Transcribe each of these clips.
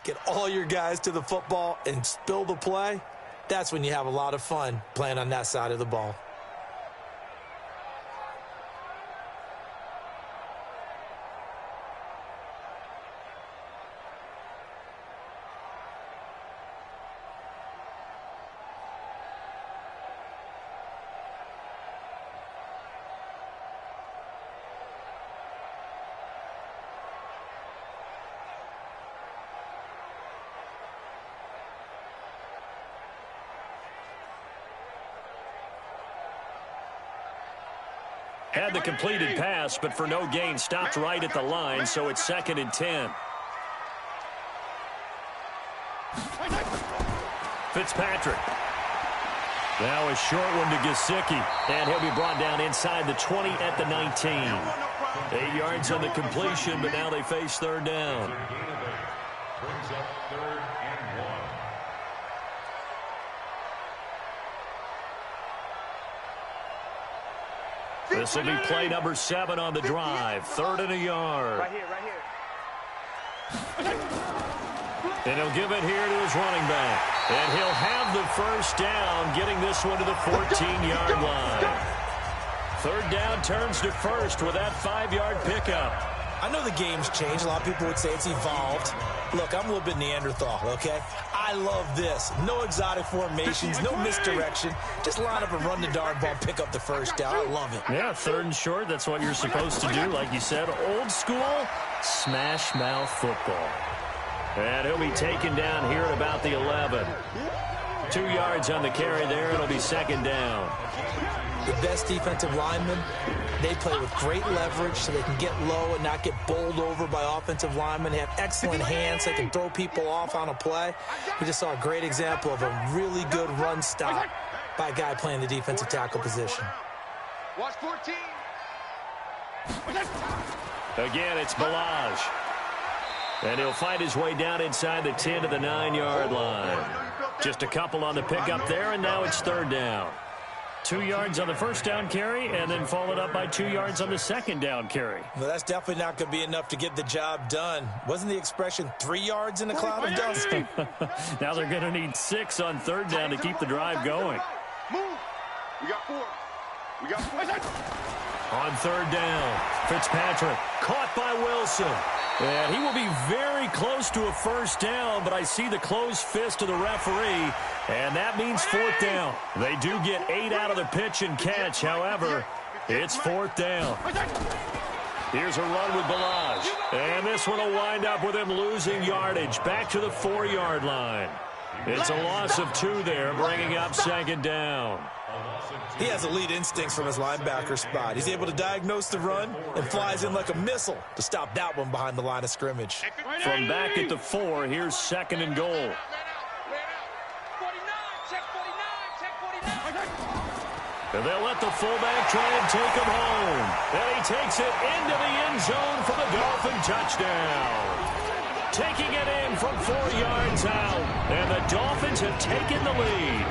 get all your guys to the football and spill the play, that's when you have a lot of fun playing on that side of the ball. Had the completed pass, but for no gain, stopped right at the line, so it's 2nd and 10. Fitzpatrick. Now a short one to Gesicki, and he'll be brought down inside the 20 at the 19. 8 yards on the completion, but now they face 3rd down. Brings up 3rd and 1. This will be play number 7 on the drive. 3rd and a yard. Right here, right here. And he'll give it here to his running back. And he'll have the 1st down, getting this one to the 14-yard line. 3rd down turns to 1st with that 5-yard pickup. I know the game's changed. A lot of people would say it's evolved. Look, I'm a little bit Neanderthal, okay? I love this. No exotic formations, no misdirection. Just line up and run the darn ball, pick up the 1st down. I love it. Yeah, 3rd and short, that's what you're supposed to do. Like you said, old school, smash mouth football. And he'll be taken down here at about the 11. 2 yards on the carry there. It'll be 2nd down. The best defensive linemen, they play with great leverage so they can get low and not get bowled over by offensive linemen. They have excellent hands. They can throw people off on a play. We just saw a great example of a really good run stop by a guy playing the defensive tackle position. Watch 14. Again, it's Ballage. And he'll find his way down inside the 10 to the 9-yard line. Just a couple on the pickup there, and now it's 3rd down. 2 yards on the 1st down carry, and then followed up by 2 yards on the 2nd down carry. Well, that's definitely not going to be enough to get the job done. Wasn't the expression 3 yards in a cloud of dust? Now they're going to need 6 on 3rd down to keep the drive going. Move. We got 4. We got 4. On 3rd down, Fitzpatrick caught by Wilson. And he will be very close to a 1st down, but I see the closed fist of the referee, and that means 4th down. They do get 8 out of the pitch and catch. However, it's 4th down. Here's a run with Ballage. And this one will wind up with him losing yardage back to the 4-yard line. It's a loss of 2 there, bringing up 2nd down. He has elite instincts from his linebacker spot. He's able to diagnose the run and flies in like a missile to stop that one behind the line of scrimmage. From back at the 4, here's 2nd and goal. And they'll let the fullback try and take him home. And he takes it into the end zone for the Dolphin touchdown. Taking it in from 4 yards out. And the Dolphins have taken the lead.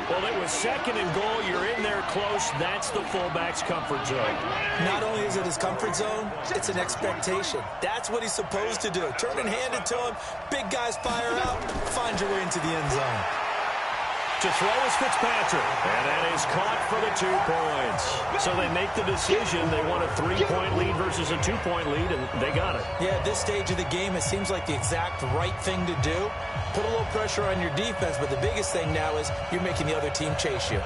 Well, it was 2nd and goal. You're in there close. That's the fullback's comfort zone. Not only is it his comfort zone, it's an expectation. That's what he's supposed to do. Turn and hand it to him. Big guys fire out. Find your way into the end zone. To throw is Fitzpatrick. And that is caught for the 2 points. So they make the decision. They want a 3-point lead versus a 2-point lead, and they got it. Yeah, at this stage of the game, it seems like the exact right thing to do. Put a little pressure on your defense, but the biggest thing now is you're making the other team chase you.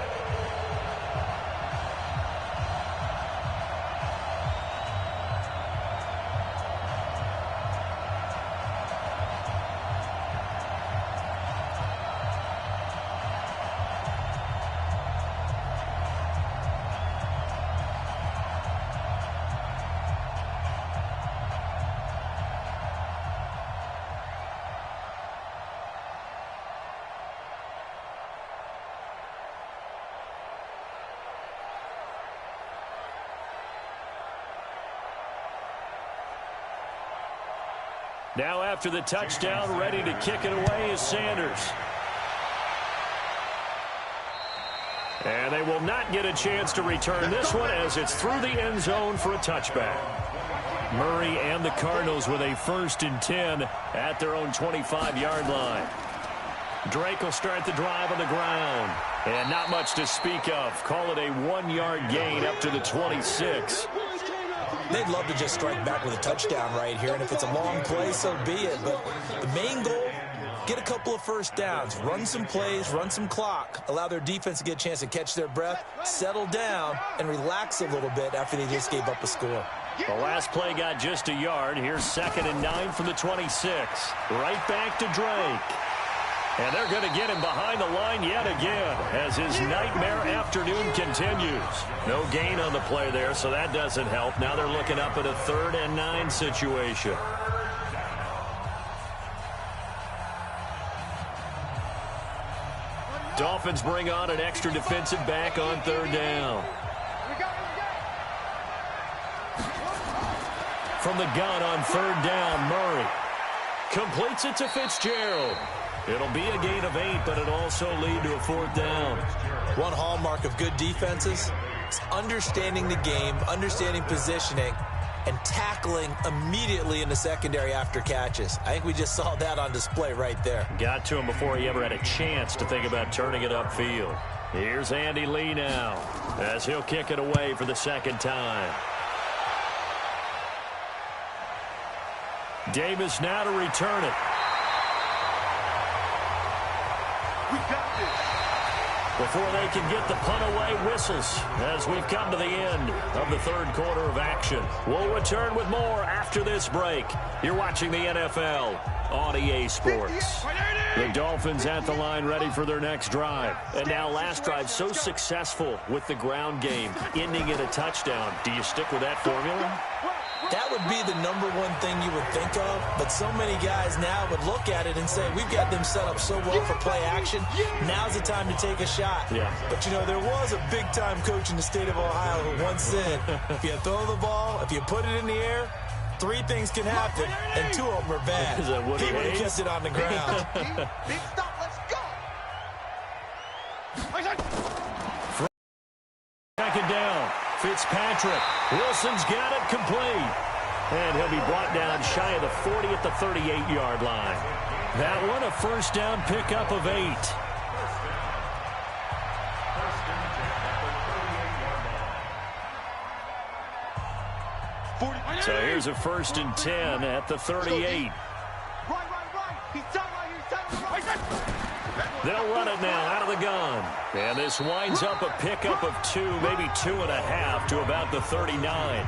Now after the touchdown, ready to kick it away is Sanders. And they will not get a chance to return this one as it's through the end zone for a touchback. Murray and the Cardinals with a 1st and 10 at their own 25-yard line. Drake will start the drive on the ground. And not much to speak of. Call it a 1-yard gain up to the 26. They'd love to just strike back with a touchdown right here, and if it's a long play, so be it. But the main goal, get a couple of first downs, run some plays, run some clock, allow their defense to get a chance to catch their breath, settle down, and relax a little bit after they just gave up a score. The last play got just a yard. Here's 2nd and 9 from the 26. Right back to Drake. And they're going to get him behind the line yet again as his nightmare afternoon continues. No gain on the play there, so that doesn't help. Now they're looking up at a 3rd and 9 situation. Dolphins bring on an extra defensive back on 3rd down. From the gun on 3rd down, Murray completes it to Fitzgerald. It'll be a gain of 8, but it'll also lead to a 4th down. One hallmark of good defenses is understanding the game, understanding positioning, and tackling immediately in the secondary after catches. I think we just saw that on display right there. Got to him before he ever had a chance to think about turning it upfield. Here's Andy Lee now as he'll kick it away for the 2nd time. Davis now to return it. Before they can get the punt away, whistles as we've come to the end of the 3rd quarter of action. We'll return with more after this break. You're watching the NFL on EA Sports. The Dolphins at the line ready for their next drive. And now last drive so successful with the ground game, ending in a touchdown. Do you stick with that formula? That would be the #1 thing you would think of, but so many guys now would look at it and say, we've got them set up so well for play action, now's the time to take a shot. Yeah. But, you know, there was a big-time coach in the state of Ohio who once said, if you throw the ball, if you put it in the air, 3 things can happen, and 2 of them are bad. Is that what he would have kept it on the ground. Big stop, let's go. 2nd down. Fitzpatrick. Wilson's got it complete. And he'll be brought down shy of the 40 at the 38-yard line. That one a 1st down pickup of 8. So here's a 1st and 10 at the 38. They'll run it now out of the gun. And this winds up a pickup of 2, maybe 2.5 to about the 39.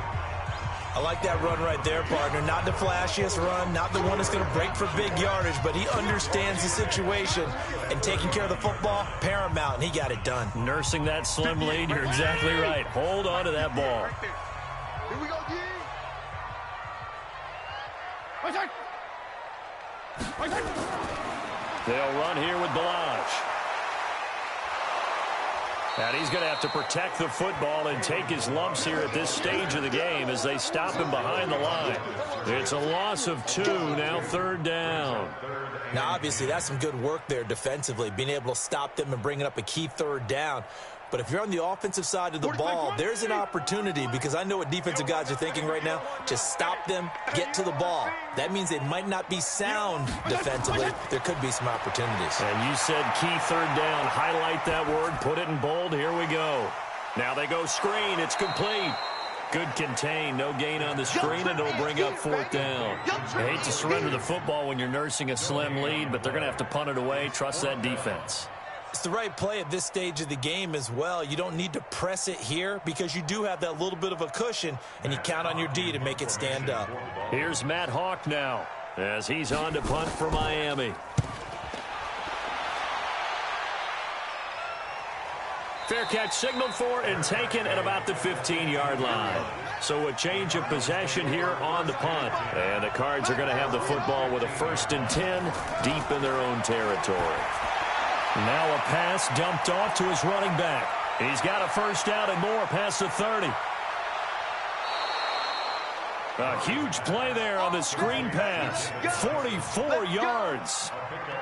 I like that run right there, partner. Not the flashiest run, not the one that's going to break for big yardage, but he understands the situation, and taking care of the football, paramount, and he got it done. Nursing that slim lead, you're exactly right. Hold on to that ball. Here we go, D. They'll run here with Blanche. And he's going to have to protect the football and take his lumps here at this stage of the game as they stop him behind the line. It's a loss of 2, now 3rd down. Now, obviously, that's some good work there defensively, being able to stop them and bringing up a key 3rd down. But if you're on the offensive side of the ball, there's an opportunity, because I know what defensive guys are thinking right now. Just stop them, get to the ball. That means they might not be sound defensively. There could be some opportunities. And you said key 3rd down. Highlight that word. Put it in bold. Here we go. Now they go screen. It's complete. Good contain. No gain on the screen, and it'll bring up 4th down. I hate to surrender the football when you're nursing a slim lead, but they're going to have to punt it away. Trust that defense. It's the right play at this stage of the game as well. You don't need to press it here because you do have that little bit of a cushion, and you count on your D to make it stand up. Here's Matt Hawk now as he's on to punt for Miami. Fair catch signaled for and taken at about the 15-yard line. So a change of possession here on the punt. And the Cards are going to have the football with a 1st and 10 deep in their own territory. Now a pass dumped off to his running back. He's got a 1st down and more past the 30. A huge play there on the screen pass. 44 yards.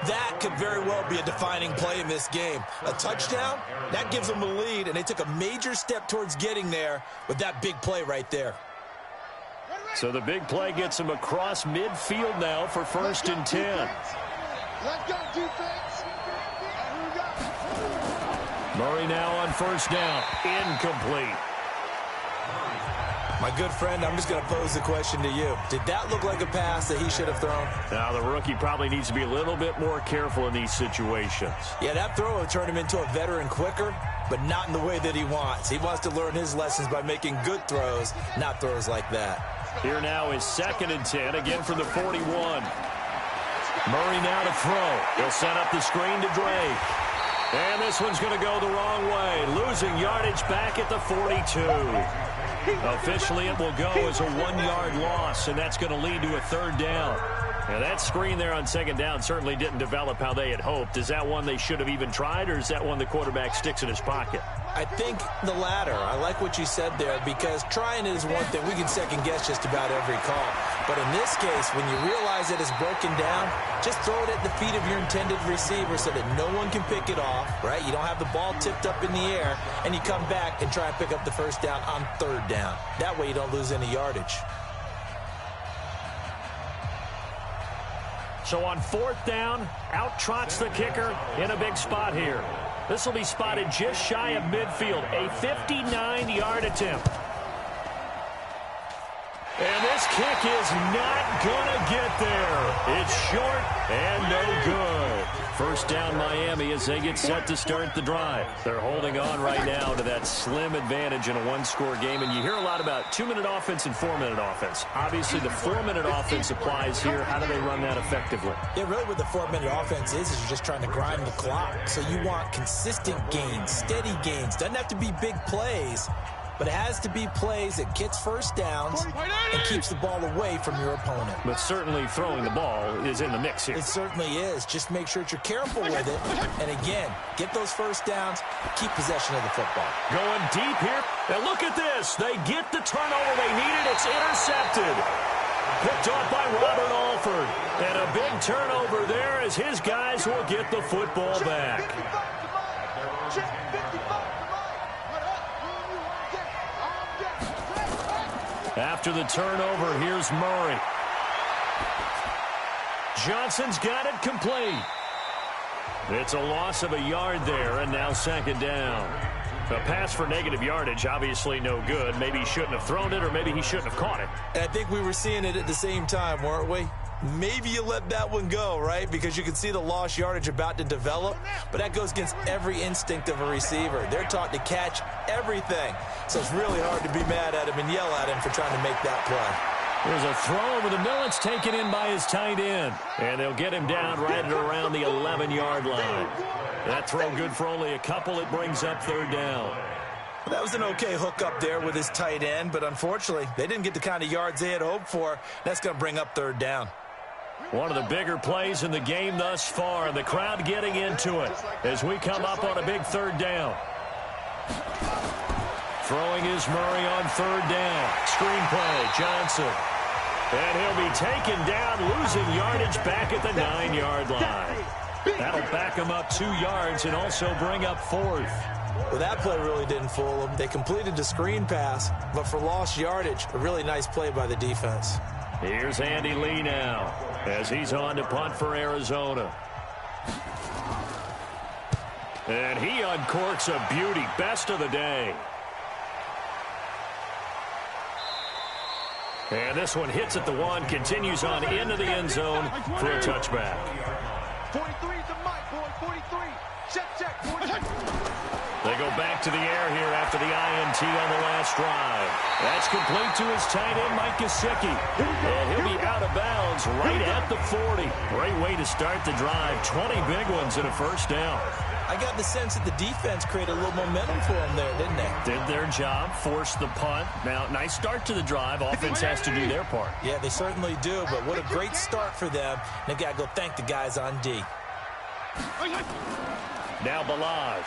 That could very well be a defining play in this game. A touchdown, that gives them a lead, and they took a major step towards getting there with that big play right there. So the big play gets him across midfield now for 1st and 10. Let's go, defense. Murray now on 1st down. Incomplete. My good friend, I'm just going to pose the question to you. Did that look like a pass that he should have thrown? Now, the rookie probably needs to be a little bit more careful in these situations. Yeah, that throw will turn him into a veteran quicker, but not in the way that he wants. He wants to learn his lessons by making good throws, not throws like that. Here now is 2nd and 10, again from the 41. Murray now to throw. He'll set up the screen to Drake. And this one's going to go the wrong way, losing yardage back at the 42. Officially, it will go as a 1-yard loss, and that's going to lead to a 3rd down. Now, that screen there on 2nd down certainly didn't develop how they had hoped. Is that one they should have even tried, or is that one the quarterback sticks in his pocket? I think the latter. I like what you said there, because trying it is one thing. We can second-guess just about every call. But in this case, when you realize it is broken down, just throw it at the feet of your intended receiver so that no one can pick it off, right? You don't have the ball tipped up in the air, and you come back and try and pick up the 1st down on 3rd down. That way you don't lose any yardage. So on 4th down, out trots the kicker in a big spot here. This will be spotted just shy of midfield, a 59-yard attempt. And this kick is not going to get there. It's short and no good. 1st down Miami as they get set to start the drive. They're holding on right now to that slim advantage in a 1-score game. And you hear a lot about 2-minute offense and 4-minute offense. Obviously, the 4-minute offense applies here. How do they run that effectively? Yeah, really what the 4-minute offense is you're just trying to grind the clock. So you want consistent gains, steady gains. Doesn't have to be big plays, but it has to be plays that gets 1st downs and keeps the ball away from your opponent. But certainly throwing the ball is in the mix here. It certainly is. Just make sure that you're careful with it. And again, get those 1st downs, keep possession of the football. Going deep here. And look at this. They get the turnover they needed. It's intercepted. Picked off by Robert Alford. And a big turnover there as his guys will get the football back. After the turnover, here's Murray. Johnson's got it complete. It's a loss of a yard there, and now 2nd down. A pass for negative yardage, obviously no good. Maybe he shouldn't have thrown it, or maybe he shouldn't have caught it. And I think we were seeing it at the same time, weren't we? Maybe you let that one go, right? Because you can see the lost yardage about to develop, but that goes against every instinct of a receiver. They're taught to catch everything. So it's really hard to be mad at him and yell at him for trying to make that play. There's a throw over the middle. It's taken in by his tight end. And they'll get him down right at around the 11-yard line. That throw good for only a couple. It brings up 3rd down. That was an okay hook up there with his tight end, but unfortunately, they didn't get the kind of yards they had hoped for. That's going to bring up 3rd down. One of the bigger plays in the game thus far. The crowd getting into it as we come up on a big 3rd down. Throwing is Murray on 3rd down. Screen play, Johnson. And he'll be taken down, losing yardage back at the 9-yard line. That'll back him up 2 yards and also bring up 4th. Well, that play really didn't fool them. They completed the screen pass, but for lost yardage, a really nice play by the defense. Here's Andy Lee now as he's on to punt for Arizona. And he uncorks a beauty. Best of the day. And this one hits at the 1, continues on into the end zone for a touchback. 43 to Mike, boy, 43. Check, 43. They go back to the air here after the INT on the last drive. That's complete to his tight end, Mike Gesicki. And he'll be out of bounds right at the 40. Great way to start the drive. 20 big ones and a 1st down. I got the sense that the defense created a little momentum for them there, didn't they? Did their job, forced the punt. Now, nice start to the drive. Offense has to do their part. Yeah, they certainly do, but what a great start for them. They've got to go thank the guys on D. Now Balaj.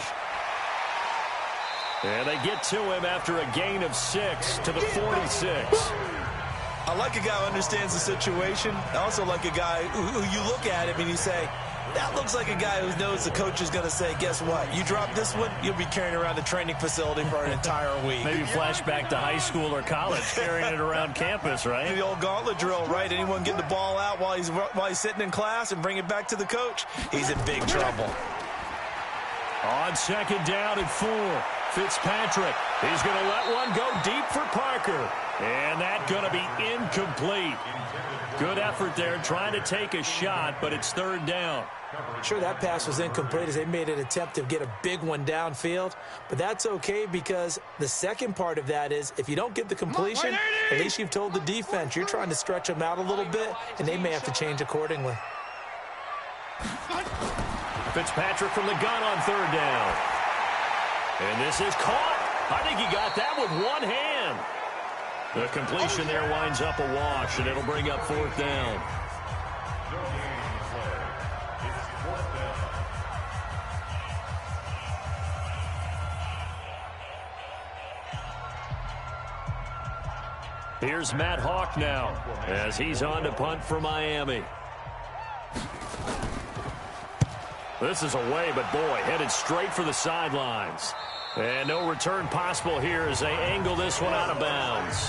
And they get to him after a gain of 6 to the 46. I like a guy who understands the situation. I also like a guy who you look at him and you say, That looks like a guy who knows the coach is going to say, guess what? You drop this one, you'll be carrying around the training facility for an entire week. Maybe flashback to high school or college, carrying it around campus, right? The old gauntlet drill, right? Anyone get the ball out while he's sitting in class and bring it back to the coach? He's in big trouble. On second down and 4, Fitzpatrick. He's going to let one go deep for Parker. And that's going to be incomplete. Good effort there trying to take a shot, but it's third down. Sure, that pass was incomplete as they made an attempt to get a big one downfield. But that's okay because the second part of that is if you don't get the completion, at least you've told the defense you're trying to stretch them out a little bit, and they may have to change accordingly. Fitzpatrick from the gun on third down. And this is caught. I think he got that with one hand. The completion there winds up a wash, and it'll bring up fourth down. Here's Matt Hawk now as he's on to punt for Miami. This is away, but boy, headed straight for the sidelines. And no return possible here as they angle this one out of bounds.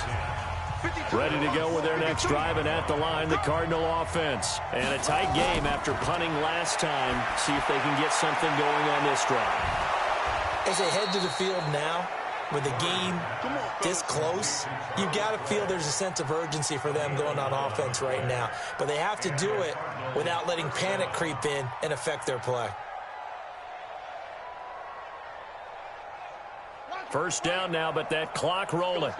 Ready to go with their next drive, and at the line, the Cardinal offense. And a tight game after punting last time. See if they can get something going on this drive. As they head to the field now, with the game this close, you've got to feel there's a sense of urgency for them going on offense right now. But they have to do it without letting panic creep in and affect their play. First down now, but that clock rolling.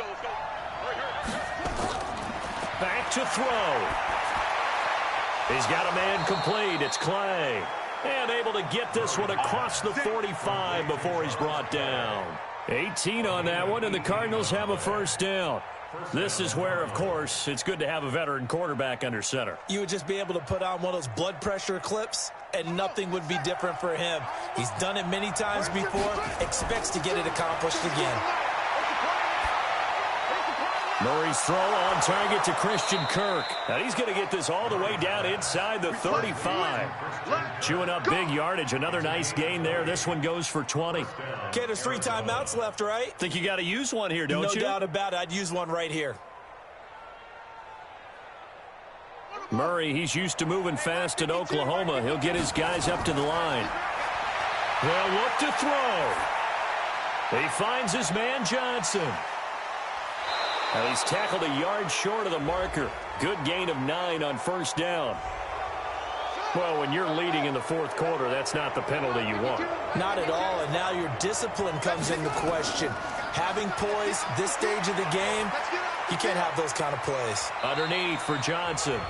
Back to throw. He's got a man complete. It's Clay. And able to get this one across the 45 before he's brought down. 18 on that one, and the Cardinals have a first down. This is where, of course, it's good to have a veteran quarterback under center. You would just be able to put on one of those blood pressure clips, and nothing would be different for him. He's done it many times before, expects to get it accomplished again. Murray's throw on target to Christian Kirk. And he's going to get this all the way down inside the 35. Chewing up big yardage. Another nice gain there. This one goes for 20. Okay, there's 3 timeouts left, right? Think you got to use one here, don't you? No doubt about it. I'd use one right here. Murray, he's used to moving fast at Oklahoma. He'll get his guys up to the line. They'll look to throw. He finds his man Johnson. And he's tackled a yard short of the marker. Good gain of 9 on first down. Well, when you're leading in the fourth quarter, that's not the penalty you want. Not at all, and now your discipline comes into question. Having poise this stage of the game, you can't have those kind of plays. Underneath for Johnson.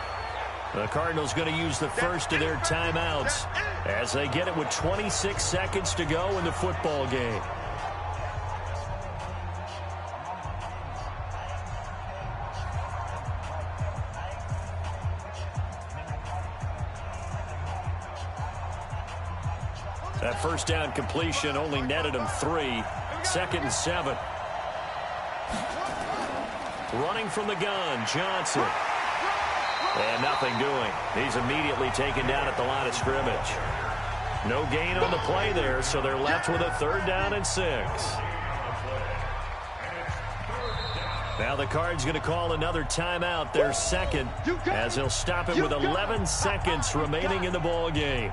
The Cardinals going to use the first of their timeouts as they get it with 26 seconds to go in the football game. That first down completion only netted him 3. Second and 7. Running from the gun, Johnson. And nothing doing. He's immediately taken down at the line of scrimmage. No gain on the play there, so they're left with a third down and 6. Now the Cards going to call another timeout, their second, as they'll stop it with 11 seconds remaining in the ball game.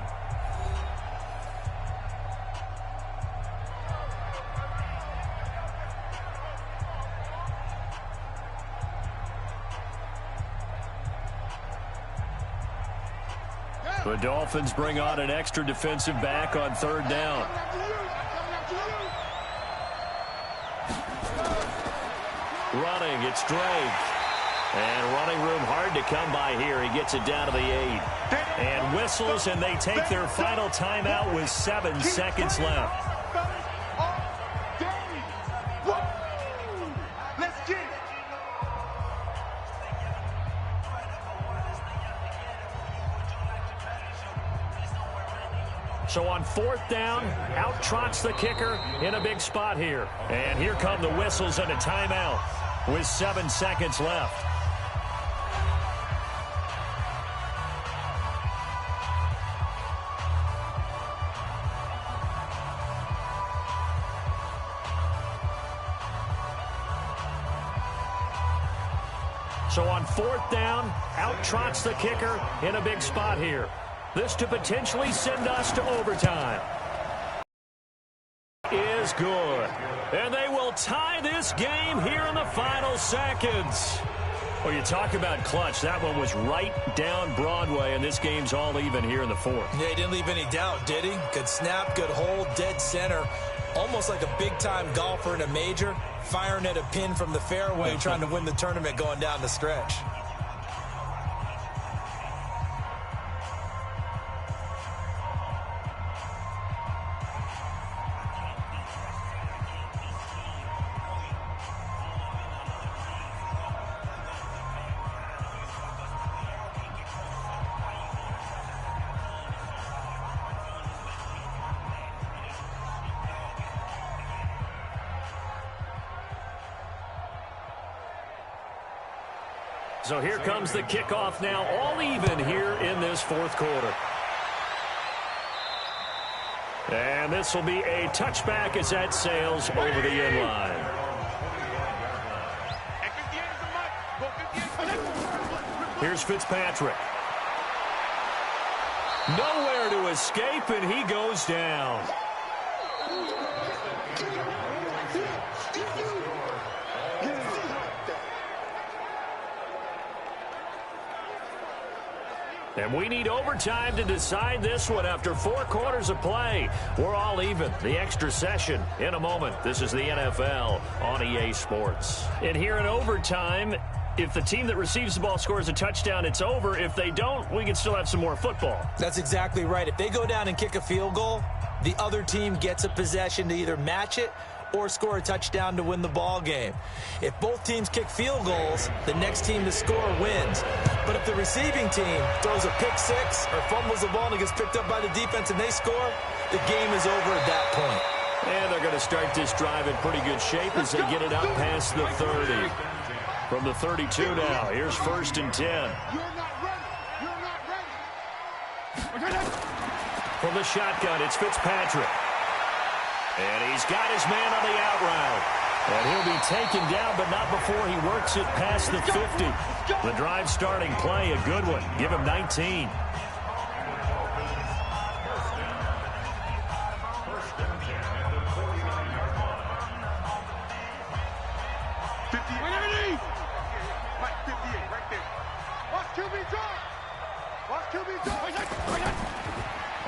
The Dolphins bring on an extra defensive back on third down. Running, it's Drake. And running room hard to come by here. He gets it down to the 8. And whistles, and they take their final timeout with 7 seconds left. So on fourth down, out trots the kicker in a big spot here. And here come the whistles and a timeout with 7 seconds left. So on 4th down, out trots the kicker in a big spot here. This to potentially send us to overtime. Is good. And they will tie this game here in the final seconds. Well, you talk about clutch. That one was right down Broadway, and this game's all even here in the 4th. Yeah, he didn't leave any doubt, did he? Good snap, good hold, dead center. Almost like a big-time golfer in a major, firing at a pin from the fairway, trying to win the tournament going down the stretch. So here comes the kickoff now, all even here in this 4th quarter. And this will be a touchback as that sails over the end line. Here's Fitzpatrick. Nowhere to escape, and he goes down. And we need overtime to decide this one after 4 quarters of play. We're all even. The extra session in a moment. This is the NFL on EA Sports. And here in overtime, if the team that receives the ball scores a touchdown, it's over. If they don't, we can still have some more football. That's exactly right. If they go down and kick a field goal, the other team gets a possession to either match it or score a touchdown to win the ball game. If both teams kick field goals, the next team to score wins. But if the receiving team throws a pick six or fumbles the ball and it gets picked up by the defense and they score, the game is over at that point. And they're going to start this drive in pretty good shape as they get it up past the 30. From the 32 now, here's 1st and 10. You're not ready. You're not ready. From the shotgun, it's Fitzpatrick. And he's got his man on the out route. And he'll be taken down, but not before he works it past the 50. The drive starting play, a good one. Give him 19.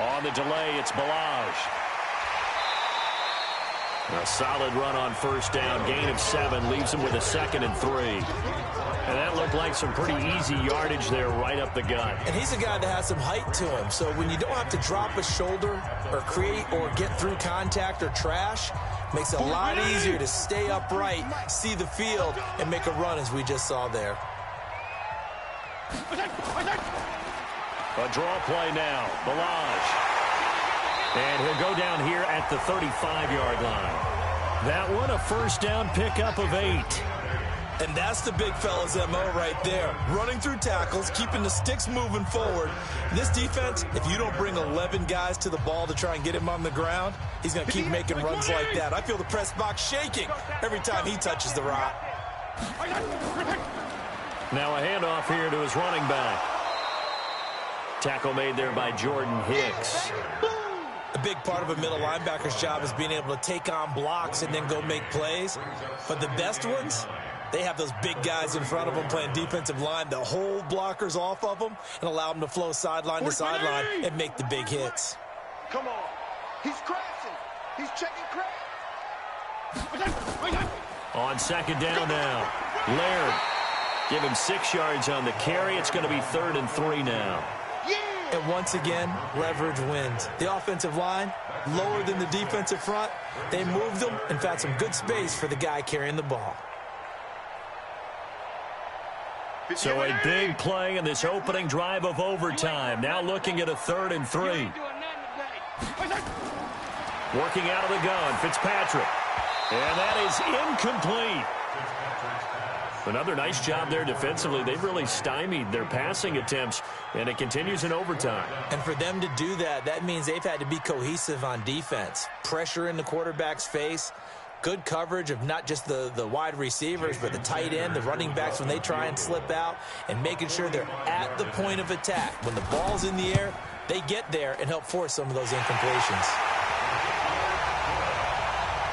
On the delay, it's Ballage. A solid run on 1st down. Gain of 7 leaves him with a 2nd and 3. And that looked like some pretty easy yardage there right up the gut. And he's a guy that has some height to him. So when you don't have to drop a shoulder or create or get through contact or trash, makes it a lot easier to stay upright, see the field, and make a run as we just saw there. A draw play now. Ballage. And he'll go down here at the 35-yard line. That one, a 1st down pickup of 8. And that's the big fella's MO right there. Running through tackles, keeping the sticks moving forward. This defense, if you don't bring 11 guys to the ball to try and get him on the ground, he's going to keep making runs like that. I feel the press box shaking every time he touches the rock. Now a handoff here to his running back. Tackle made there by Jordan Hicks. A big part of a middle linebacker's job is being able to take on blocks and then go make plays. But the best ones, they have those big guys in front of them playing defensive line that hold blockers off of them and allow them to flow sideline to sideline and make the big hits. Come on. He's crashing. He's checking crash. On 2nd down now. Laird. Give him 6 yards on the carry. It's going to be 3rd and 3 now. And once again, leverage wins. The offensive line, lower than the defensive front. They moved them and found some good space for the guy carrying the ball. So a big play in this opening drive of overtime. Now looking at a 3rd and 3. Working out of the gun, Fitzpatrick. And that is incomplete. Another nice job there defensively. They've really stymied their passing attempts, and it continues in overtime. And for them to do that, that means they've had to be cohesive on defense. Pressure in the quarterback's face, good coverage of not just the wide receivers, but the tight end, the running backs when they try and slip out, and making sure they're at the point of attack. When the ball's in the air, they get there and help force some of those incompletions.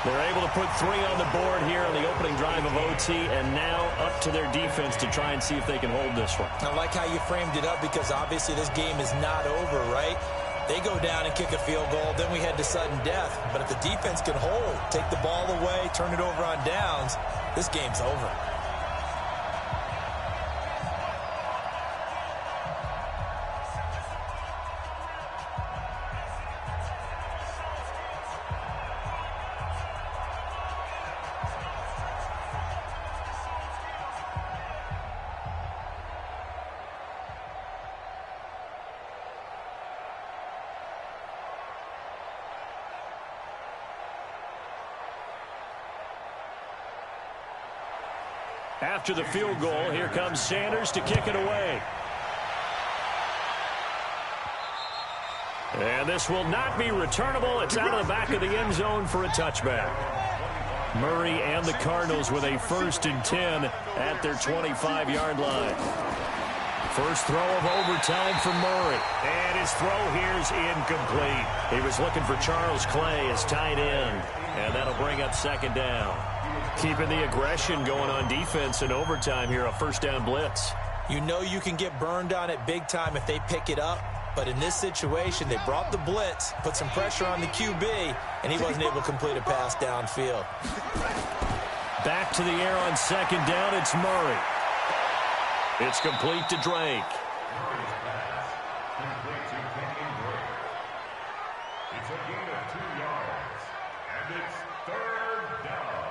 They're able to put 3 on the board here on the opening drive of OT, and now up to their defense to try and see if they can hold this one. I like how you framed it up, because obviously this game is not over, right? They go down and kick a field goal, then we head to sudden death. But if the defense can hold, take the ball away, turn it over on downs, this game's over. After the field goal, here comes Sanders to kick it away. And this will not be returnable. It's out of the back of the end zone for a touchback. Murray and the Cardinals with a 1st and 10 at their 25-yard line. First throw of overtime for Murray. And his throw here's incomplete. He was looking for Charles Clay as tight end. And that'll bring up 2nd down. Keeping the aggression going on defense in overtime here, a 1st down blitz. You know you can get burned on it big time if they pick it up. But in this situation, they brought the blitz, put some pressure on the QB, and he wasn't able to complete a pass downfield. Back to the air on 2nd down, it's Murray. It's complete to Drake. It's a gain of 2 yards, and it's 3rd down.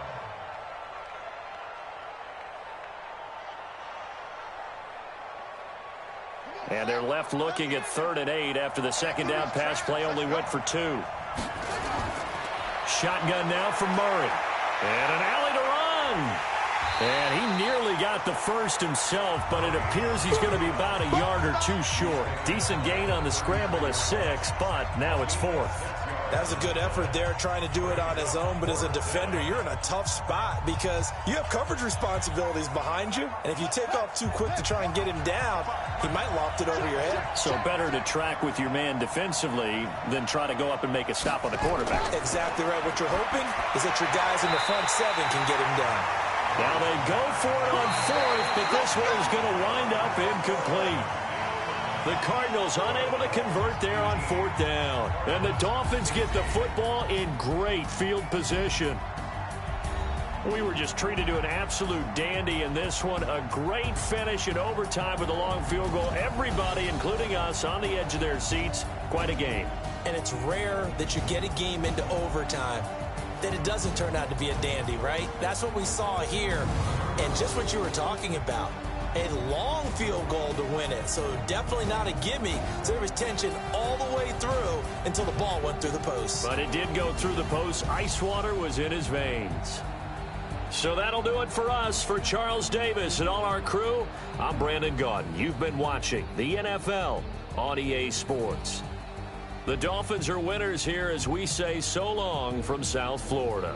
And they're left looking at 3rd and 8 after the 2nd down pass play only went for 2. Shotgun now for Murray. And an alley to run. And he nearly got the first himself, but it appears he's going to be about a yard or 2 short. Decent gain on the scramble to 6, but now it's 4th. That was a good effort there, trying to do it on his own. But as a defender, you're in a tough spot because you have coverage responsibilities behind you. And if you take off too quick to try and get him down, he might loft it over your head. So better to track with your man defensively than try to go up and make a stop on the quarterback. Exactly right. What you're hoping is that your guys in the front 7 can get him down. Now they go for it on 4th, but this one is going to wind up incomplete. The Cardinals unable to convert there on 4th down. And the Dolphins get the football in great field position. We were just treated to an absolute dandy in this one. A great finish in overtime with a long field goal. Everybody, including us, on the edge of their seats. Quite a game. And it's rare that you get a game into overtime that it doesn't turn out to be a dandy, right? That's what we saw here. And just what you were talking about. A long field goal to win it, so definitely not a gimme. So there was tension all the way through until the ball went through the post. But it did go through the post. Ice water was in his veins. So that'll do it for us. For Charles Davis and all our crew, I'm Brandon Gaudin. You've been watching the NFL on EA Sports. The Dolphins are winners here as we say so long from South Florida.